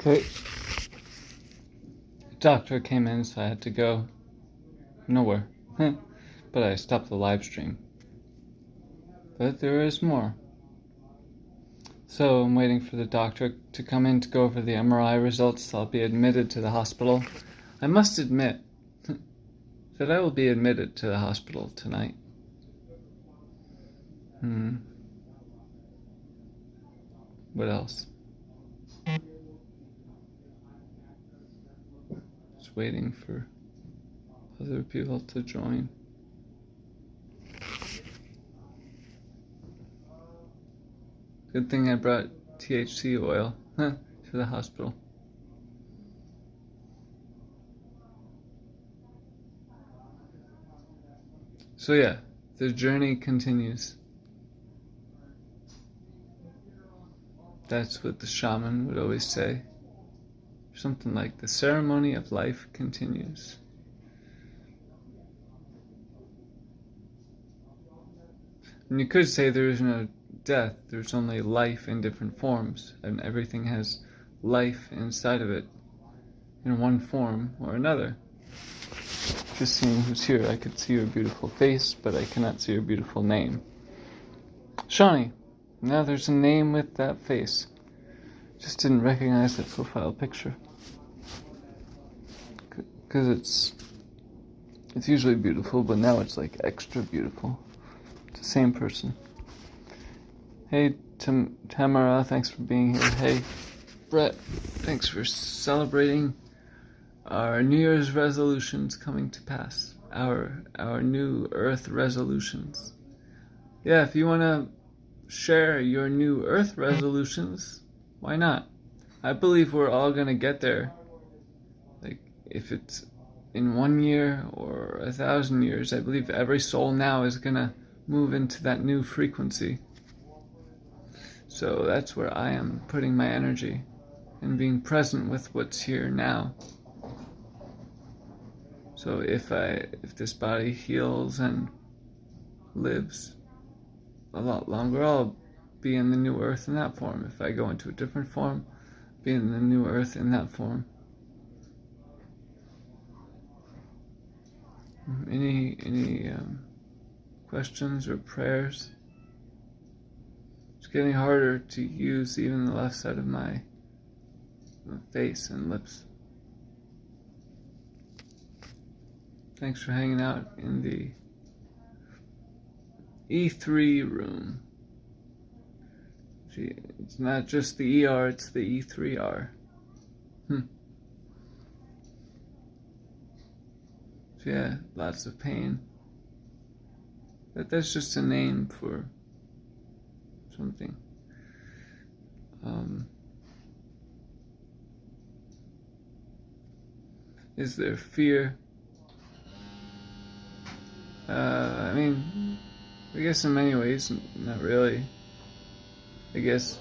Okay. The doctor came in, so I had to go nowhere. But I stopped the live stream. But there is more. So I'm waiting for the doctor to come in to go over the MRI results. I'll be admitted to the hospital. I must admit that I will be admitted to the hospital tonight. What else? Just waiting for other people to join. Good thing I brought THC oil to the hospital. So yeah, the journey continues. That's what the shaman would always say. Something like the ceremony of life continues. And you could say there is no death, there's only life in different forms, and everything has life inside of it in one form or another. Just seeing who's here, I could see your beautiful face, but I cannot see your beautiful name. Shawnee, now there's a name with that face. Just didn't recognize that profile picture. Because it's usually beautiful, but now it's like extra beautiful. It's the same person. Hey, Tamara, thanks for being here. Hey, Brett, thanks for celebrating our New Year's resolutions coming to pass. Our new Earth resolutions. Yeah, if you want to share your new Earth resolutions, why not? I believe we're all going to get there. Like, if it's in 1 year or 1,000 years, I believe every soul now is going to move into that new frequency. So that's where I am putting my energy, and being present with what's here now. So if this body heals and lives a lot longer, I'll be in the new earth in that form. If I go into a different form, be in the new earth in that form. Any questions or prayers? It's getting harder to use even the left side of my face and lips. Thanks for hanging out in the E3 room. See, it's not just the ER, it's the E3R. So yeah, lots of pain. But that's just a name for something. Is there fear? I guess in many ways, not really. I guess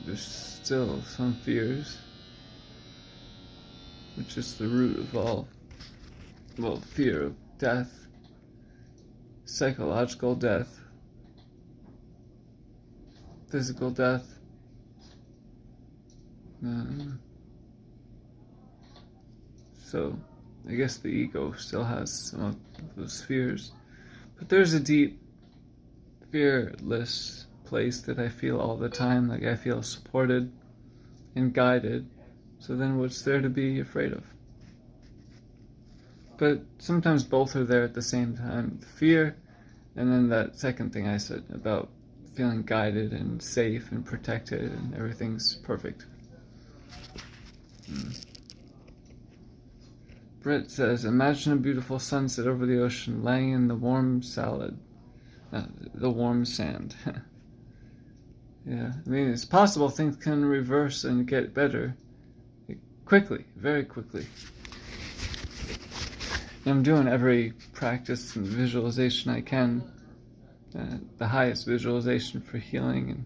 there's still some fears, which is the root of all, fear of death, psychological death, physical death. So I guess the ego still has some of those fears, but there's a deep, fearless place that I feel all the time. Like I feel supported and guided. So then what's there to be afraid of? But sometimes both are there at the same time. The fear, and then that second thing I said about feeling guided and safe and protected and everything's perfect. Brett says, imagine a beautiful sunset over the ocean, laying in the warm sand. Yeah, it's possible things can reverse and get better quickly, very quickly. And I'm doing every practice and visualization I can, the highest visualization for healing and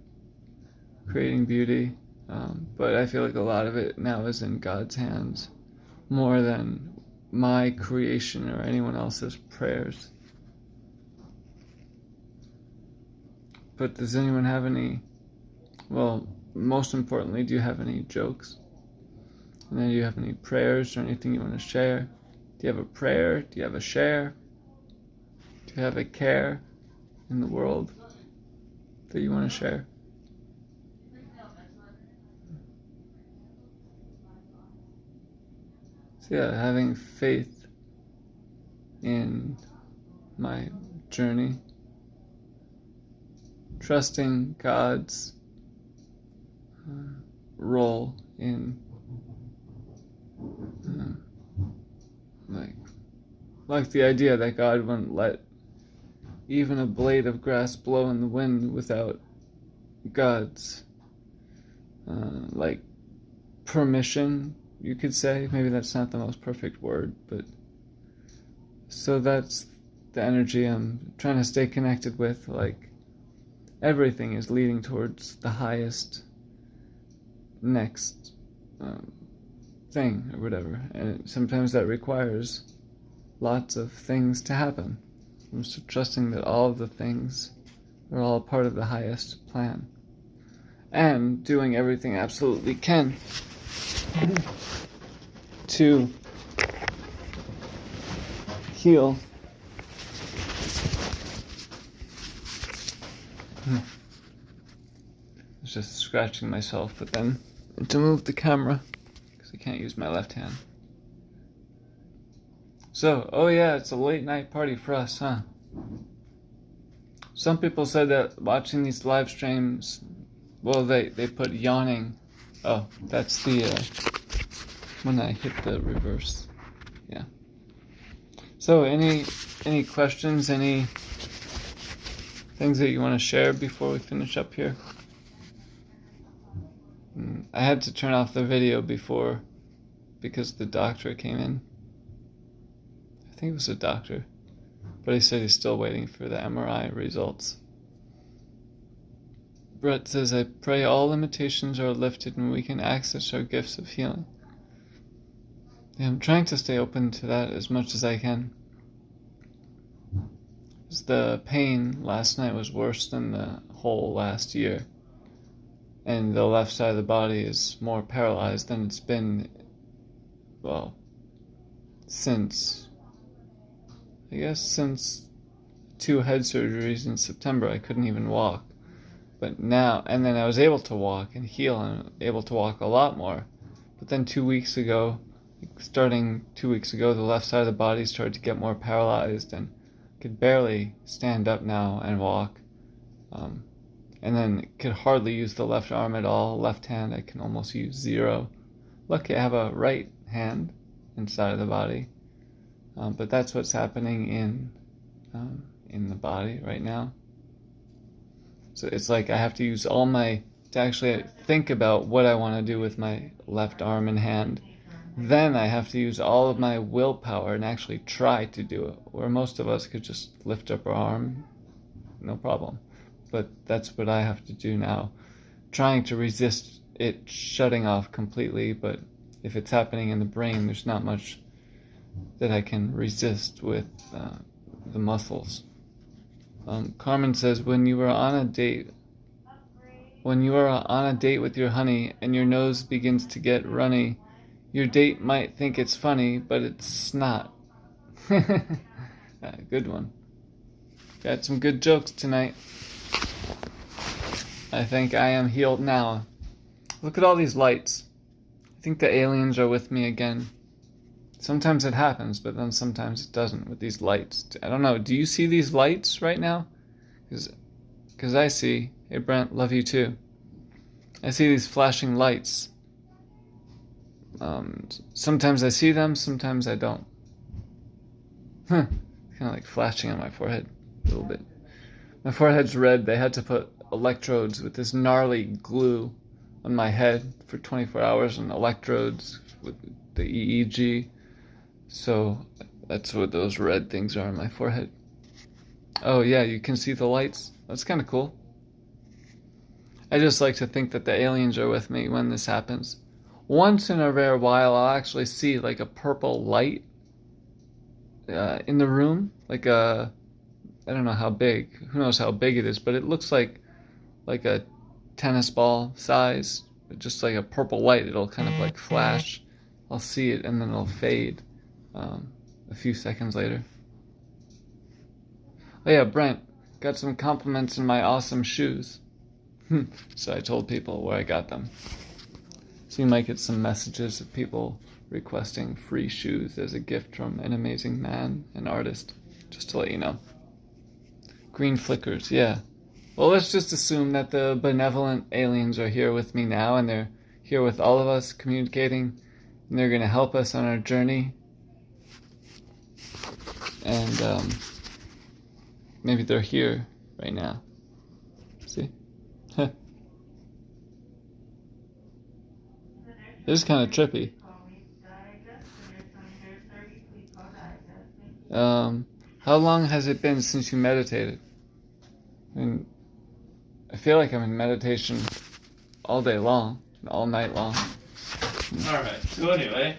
creating beauty. But I feel like a lot of it now is in God's hands, more than my creation or anyone else's prayers. But does anyone have any, most importantly, do you have any jokes? And then do you have any prayers or anything you want to share? Do you have a prayer? Do you have a share? Do you have a care in the world that you want to share? So yeah, having faith in my journey, trusting God's role in like the idea that God wouldn't let even a blade of grass blow in the wind without God's permission, you could say. Maybe that's not the most perfect word, but so that's the energy I'm trying to stay connected with. Like, everything is leading towards the highest next thing or whatever, and sometimes that requires lots of things to happen. I'm just trusting that all of the things are all part of the highest plan, and doing everything I absolutely can to heal. I was just scratching myself, but then to move the camera because I can't use my left hand. So, oh yeah, it's a late night party for us, huh? Some people said that watching these live streams, well, they put yawning. Oh, that's the, when I hit the reverse. Yeah. So, any questions, any things that you want to share before we finish up here? I had to turn off the video before because the doctor came in. I think it was a doctor, but he said he's still waiting for the MRI results. Brett says, I pray all limitations are lifted and we can access our gifts of healing. Yeah, I'm trying to stay open to that as much as I can. The pain last night was worse than the whole last year. And the left side of the body is more paralyzed than it's been, well, since 2 head surgeries in September. I couldn't even walk. But now, and then I was able to walk and heal and able to walk a lot more. But then 2 weeks ago, starting 2 weeks ago, the left side of the body started to get more paralyzed and could barely stand up now and walk. And then could hardly use the left arm at all. Left hand, I can almost use 0. Lucky I have a right hand inside of the body. But that's what's happening in the body right now. So it's like I have to use to actually think about what I want to do with my left arm and hand. Then I have to use all of my willpower and actually try to do it. Where most of us could just lift up our arm, no problem. But that's what I have to do now. Trying to resist it shutting off completely, but if it's happening in the brain, there's not much that I can resist with the muscles. Carmen says, when you are on a date with your honey and your nose begins to get runny, your date might think it's funny, but it's not. Good one. Got some good jokes tonight. I think I am healed now. Look at all these lights. I think the aliens are with me again. Sometimes it happens, but then sometimes it doesn't with these lights. I don't know. Do you see these lights right now? Because I see. Hey, Brent, love you too. I see these flashing lights. Sometimes I see them, sometimes I don't. Kind of like flashing on my forehead a little bit. My forehead's red. They had to put electrodes with this gnarly glue on my head for 24 hours and electrodes with the EEG. So that's what those red things are on my forehead. Oh yeah, you can see the lights? That's kind of cool. I just like to think that the aliens are with me when this happens. Once in a rare while, I'll actually see like a purple light in the room. Like I don't know how big. Who knows how big it is, but it looks like a tennis ball size, just like a purple light. It'll kind of like flash. I'll see it and then it'll fade a few seconds later. Oh yeah, Brent, got some compliments in my awesome shoes. So I told people where I got them. So you might get some messages of people requesting free shoes as a gift from an amazing man, an artist, just to let you know. Green flickers, yeah. Well, let's just assume that the benevolent aliens are here with me now, and they're here with all of us communicating, and they're going to help us on our journey. And maybe they're here right now. See? This is kind of trippy. How long has it been since you meditated? I mean, I feel like I'm in meditation all day long, all night long. Alright, so anyway,